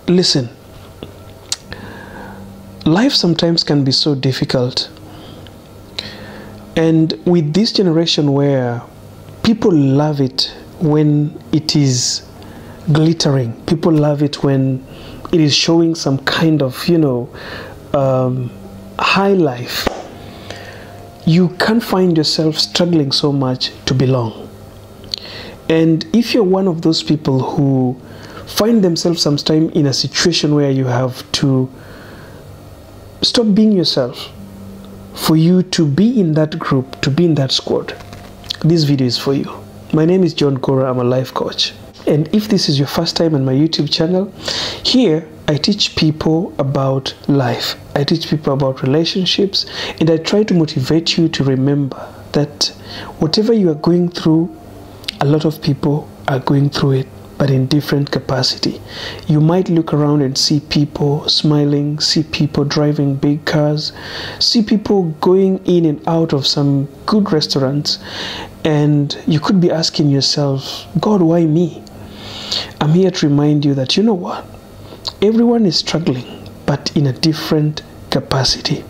Listen, life sometimes can be so difficult. And with this generation where people love it when it is glittering, people love it when it is showing some kind of, high life, you can't find yourself struggling so much to belong. And if you're one of those people who find themselves sometimes in a situation where you have to stop being yourself for you to be in that group, to be in that squad, this video is for you. My name is Gora. I'm a life coach. And if this is your first time on my YouTube channel, here I teach people about life. I teach people about relationships, and I try to motivate you to remember that whatever you are going through, a lot of people are going through it, but in different capacity. You might look around and see people smiling, see people driving big cars, see people going in and out of some good restaurants, and you could be asking yourself, God, why me? I'm here to remind you that, you know what? Everyone is struggling, but in a different capacity.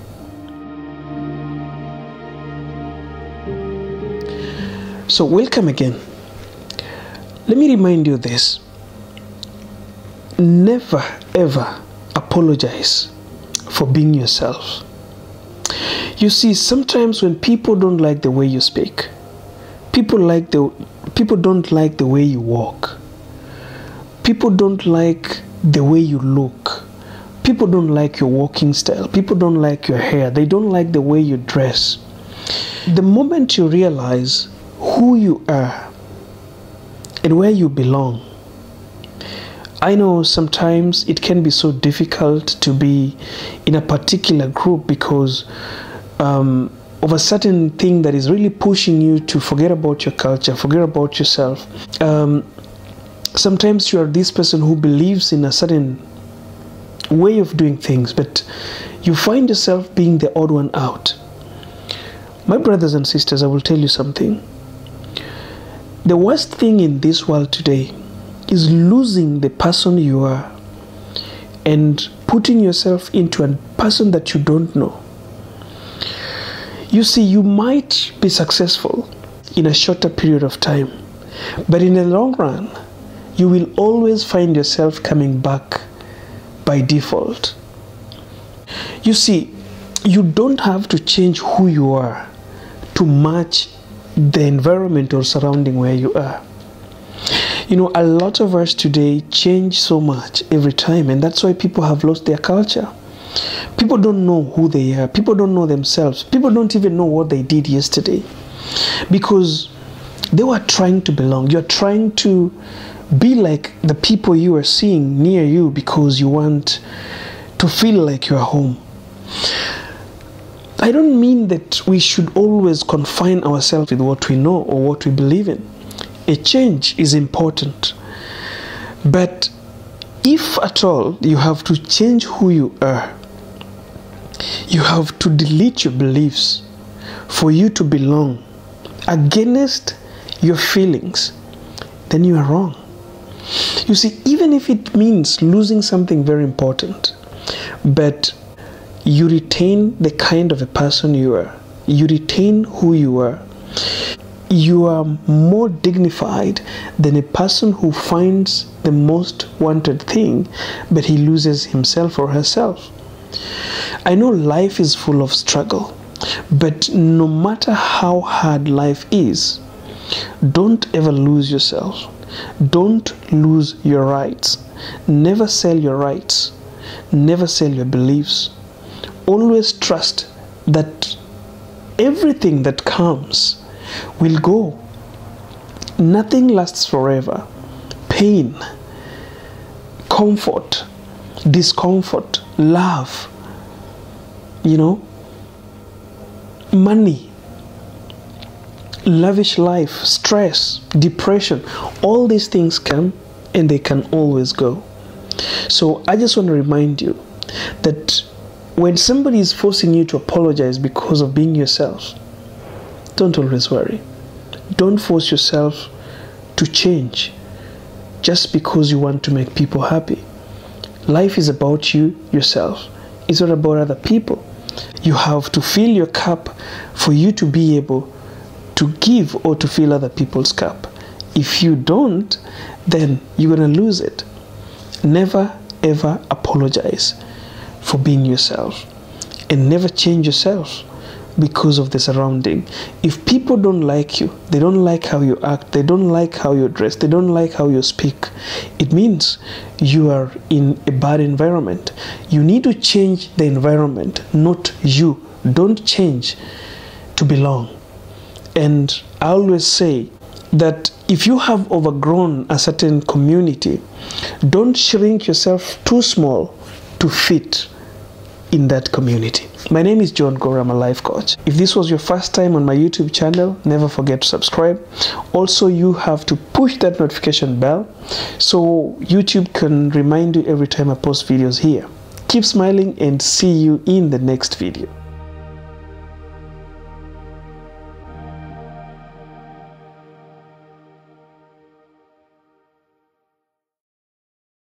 So welcome again. Let me remind you this. Never ever apologize for being yourself. You see, sometimes when people don't like the way you speak, people don't like the way you walk, people don't like the way you look, people don't like your walking style, people don't like your hair, they don't like the way you dress. The moment you realize who you are and where you belong, I know sometimes it can be so difficult to be in a particular group because of a certain thing that is really pushing you to forget about your culture, forget about yourself. Sometimes you are this person who believes in a certain way of doing things, but you find yourself being the odd one out. My brothers and sisters, I will tell you something. The worst thing in this world today is losing the person you are and putting yourself into a person that you don't know. You see, you might be successful in a shorter period of time, but in the long run, you will always find yourself coming back by default. You see, you don't have to change who you are to match the environment or surrounding where you are. You know, a lot of us today change so much every time, and that's why people have lost their culture. People don't know who they are. People don't know themselves. People don't even know what they did yesterday because they were trying to belong. You're trying to be like the people you are seeing near you because you want to feel like you're home. I don't mean that we should always confine ourselves with what we know or what we believe in. A change is important. But if at all you have to change who you are, you have to delete your beliefs for you to belong against your feelings, then you are wrong. You see, even if it means losing something very important, but you retain the kind of a person you are, you retain who you are more dignified than a person who finds the most wanted thing, but he loses himself or herself. I know life is full of struggle, but no matter how hard life is, don't ever lose yourself. Don't lose your rights. Never sell your rights. Never sell your beliefs. Always trust that everything that comes will go. Nothing lasts forever. Pain, comfort, discomfort, love, money, lavish life, stress, depression, all these things come and they can always go. So I just want to remind you that when somebody is forcing you to apologize because of being yourself, don't always worry. Don't force yourself to change just because you want to make people happy. Life is about you, yourself. It's not about other people. You have to fill your cup for you to be able to give or to fill other people's cup. If you don't, then you're going to lose it. Never ever apologize for being yourself, and never change yourself because of the surrounding. If people don't like you, they don't like how you act, they don't like how you dress, they don't like how you speak, it means you are in a bad environment. You need to change the environment, not you. Don't change to belong. And I always say that if you have overgrown a certain community, don't shrink yourself too small to fit in that community. My name is Gora, I'm a life coach. If this was your first time on my YouTube channel, never forget to subscribe. Also, you have to push that notification bell so YouTube can remind you every time I post videos here. Keep smiling and see you in the next video.